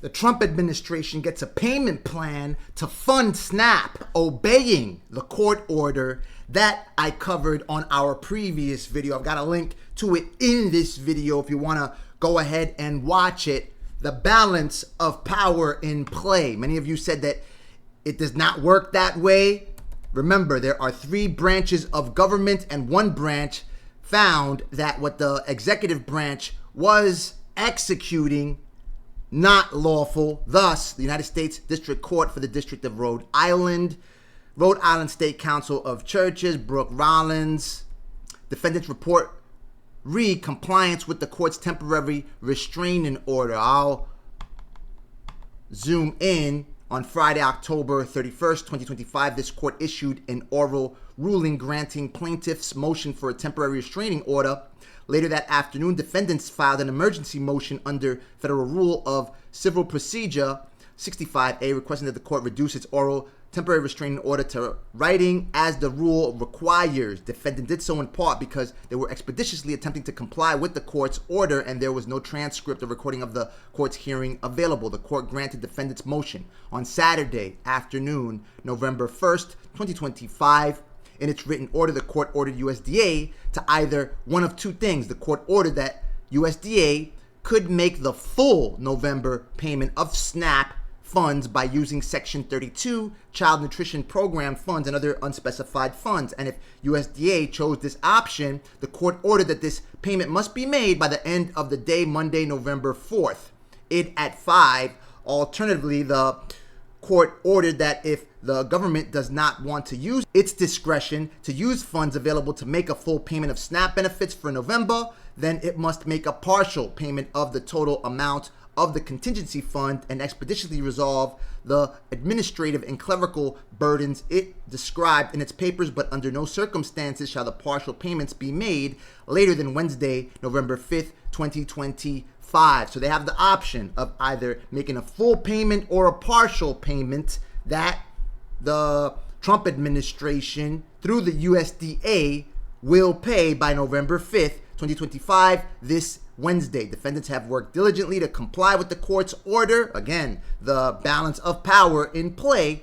The Trump administration gets a payment plan to fund SNAP, obeying the court order that I covered on our previous video. I've got a link to it in this video if you want to go ahead and watch it. The balance of power in play. Many of you said that it does not work that way. Remember, there are 3 branches of government, and one branch found that what the executive branch was executing not lawful. Thus, the United States District Court for the District of Rhode Island State Council of Churches, Brooke Rollins, defendants report compliance with the court's temporary restraining order. I'll zoom in. On Friday, October 31st, 2025, this court issued an oral ruling granting plaintiffs' motion for a temporary restraining order. Later that afternoon, defendants filed an emergency motion under Federal Rule of Civil Procedure 65A, requesting that the court reduce its oral temporary restraining order to writing as the rule requires. Defendant did so in part because they were expeditiously attempting to comply with the court's order, and there was no transcript or recording of the court's hearing available. The court granted defendant's motion on Saturday afternoon, November 1st, 2025. In its written order, the court ordered USDA to either one of 2 things. The court ordered that USDA could make the full November payment of SNAP funds by using Section 32 Child Nutrition Program funds and other unspecified funds. And if USDA chose this option, the court ordered that this payment must be made by the end of the day, Monday, November 4th, at 5. Alternatively, the court ordered that if the government does not want to use its discretion to use funds available to make a full payment of SNAP benefits for November, then it must make a partial payment of the total amount of the contingency fund and expeditiously resolve the administrative and clerical burdens it described in its papers, but under no circumstances shall the partial payments be made later than Wednesday, November 5th, 2025. So they have the option of either making a full payment or a partial payment that the Trump administration, through the USDA, will pay by November 5th, 2025, this Wednesday. Defendants have worked diligently to comply with the court's order. Again, the balance of power in play.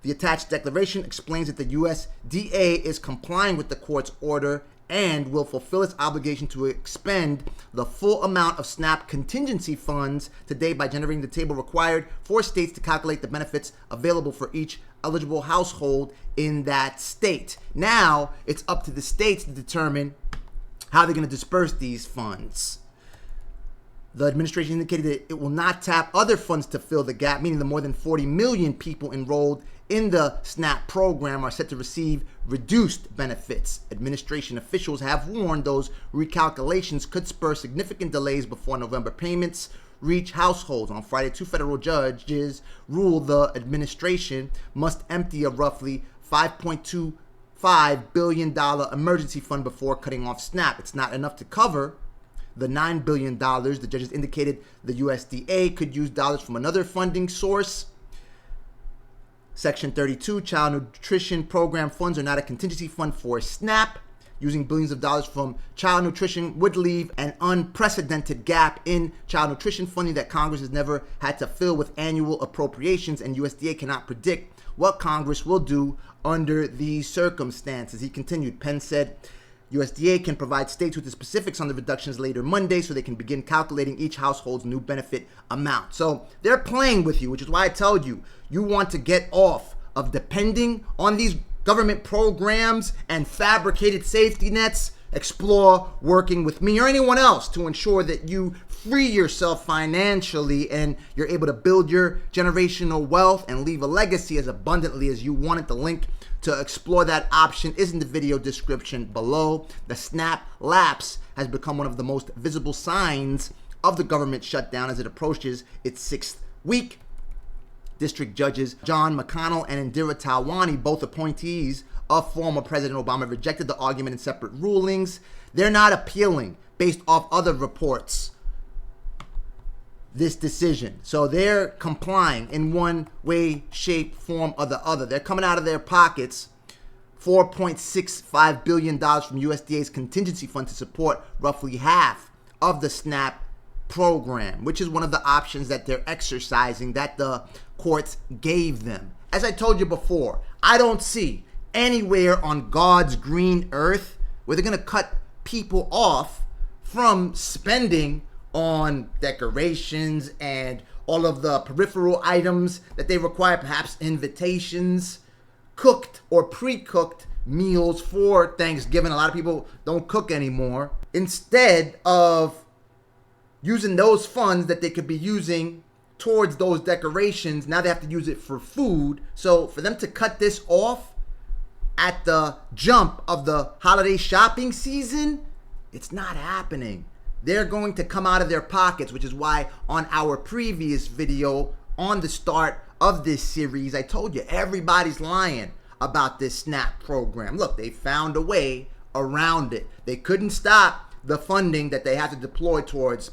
The attached declaration explains that the USDA is complying with the court's order and will fulfill its obligation to expend the full amount of SNAP contingency funds today by generating the table required for states to calculate the benefits available for each eligible household in that state. Now, it's up to the states to determine how they're going to disperse these funds. The administration indicated that it will not tap other funds to fill the gap, meaning the more than 40 million people enrolled in the SNAP program are set to receive reduced benefits. Administration officials have warned those recalculations could spur significant delays before November payments reach households. On Friday, 2 federal judges ruled the administration must empty a roughly $5.25 billion emergency fund before cutting off SNAP. It's not enough to cover the $9 billion. The judges indicated the USDA could use dollars from another funding source. Section 32 Child Nutrition Program funds are not a contingency fund for SNAP. Using billions of dollars from child nutrition would leave an unprecedented gap in child nutrition funding that Congress has never had to fill with annual appropriations, and USDA cannot predict what Congress will do under these circumstances. He continued. Penn said USDA can provide states with the specifics on the reductions later Monday so they can begin calculating each household's new benefit amount. So they're playing with you, which is why I told you, you want to get off of depending on these government programs and fabricated safety nets. Explore working with me or anyone else to ensure that you free yourself financially and you're able to build your generational wealth and leave a legacy as abundantly as you want it. The link to explore that option is in the video description below. The SNAP lapse has become one of the most visible signs of the government shutdown as it approaches its 6th week. District judges John McConnell and Indira Talwani, both appointees of former President Obama, rejected the argument in separate rulings. They're not appealing based off other reports this decision. So they're complying in one way, shape, form, or the other. They're coming out of their pockets $4.65 billion from USDA's contingency fund to support roughly half of the SNAP program, which is one of the options that they're exercising that the courts gave them. As I told you before, I don't see anywhere on God's green earth where they're going to cut people off from spending on decorations and all of the peripheral items that they require, perhaps invitations, cooked or pre-cooked meals for Thanksgiving. A lot of people don't cook anymore. Instead of using those funds that they could be using towards those decorations, now they have to use it for food. So for them to cut this off at the jump of the holiday shopping season, it's not happening. They're going to come out of their pockets, which is why on our previous video on the start of this series, I told you everybody's lying about this SNAP program. Look, they found a way around it. They couldn't stop the funding that they had to deploy towards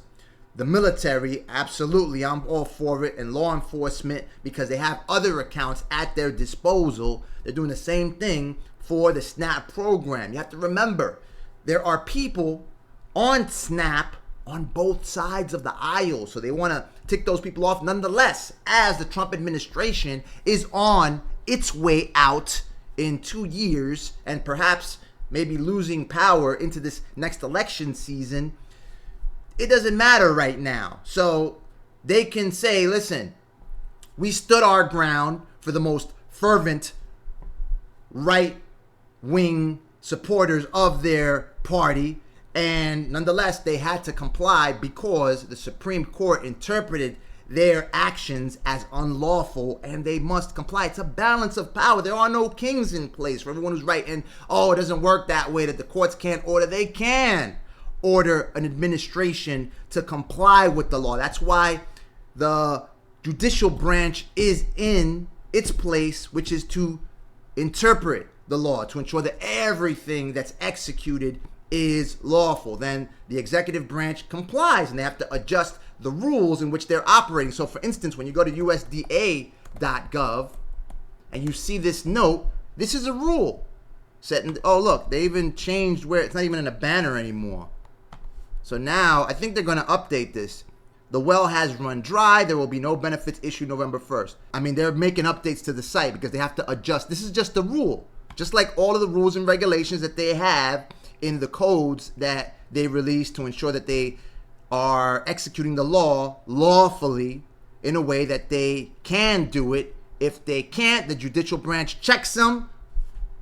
the military. Absolutely, I'm all for it, and law enforcement, because they have other accounts at their disposal. They're doing the same thing for the SNAP program. You have to remember, there are people on SNAP on both sides of the aisle, so they want to tick those people off nonetheless, as the Trump administration is on its way out in 2 years and perhaps maybe losing power into this next election season. It doesn't matter right now. So they can say, listen, we stood our ground for the most fervent right-wing supporters of their party, and nonetheless, they had to comply because the Supreme Court interpreted their actions as unlawful, and they must comply. It's a balance of power. There are no kings in place for everyone who's right. And, oh, it doesn't work that way, that the courts can't order. They can order an administration to comply with the law. That's why the judicial branch is in its place, which is to interpret the law, to ensure that everything that's executed is lawful. Then the executive branch complies, and they have to adjust the rules in which they're operating. So for instance, when you go to USDA.gov and you see this note, this is a rule set in, oh look, they even changed where it's not even in a banner anymore. So now I think they're going to update this. The well has run dry. There will be no benefits issued November 1st. I mean, they're making updates to the site because they have to adjust. This is just the rule. Just like all of the rules and regulations that they have in the codes that they release to ensure that they are executing the law lawfully in a way that they can do it. If they can't, the judicial branch checks them,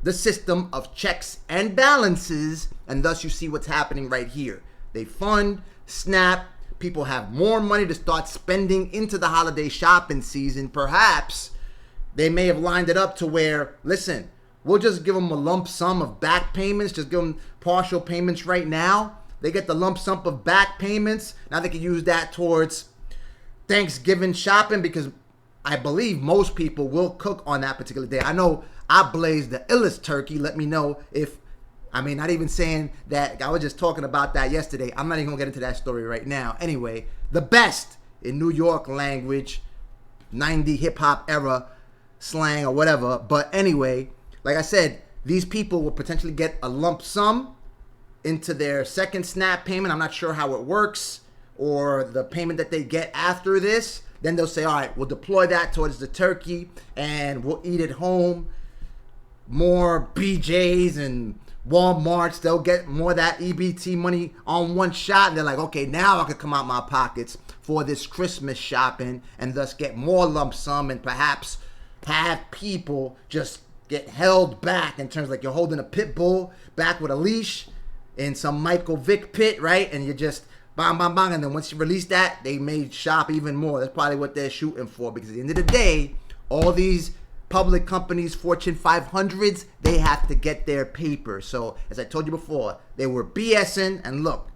the system of checks and balances, and thus you see what's happening right here. They fund SNAP. People have more money to start spending into the holiday shopping season. Perhaps they may have lined it up to where, listen, we'll just give them a lump sum of back payments, just give them partial payments right now. They get the lump sum of back payments. Now they can use that towards Thanksgiving shopping, because I believe most people will cook on that particular day. I know I blazed the illest turkey. Let me know if, I mean, not even saying that, I was just talking about that yesterday. I'm not even gonna get into that story right now. Anyway, the best in New York language, 90 hip hop era slang or whatever. But anyway, like I said, these people will potentially get a lump sum into their second SNAP payment. I'm not sure how it works, or the payment that they get after this. Then they'll say, all right, we'll deploy that towards the turkey and we'll eat at home. More BJ's and Walmarts, they'll get more of that EBT money on one shot. And they're like, okay, now I can come out my pockets for this Christmas shopping and thus get more lump sum and perhaps have people just get held back in terms, like you're holding a pit bull back with a leash in some Michael Vick pit, right? And you just bang, bang, bang. And then once you release that, they may shop even more. That's probably what they're shooting for, because at the end of the day, all these public companies, Fortune 500s, they have to get their paper. So as I told you before, they were BSing, and look,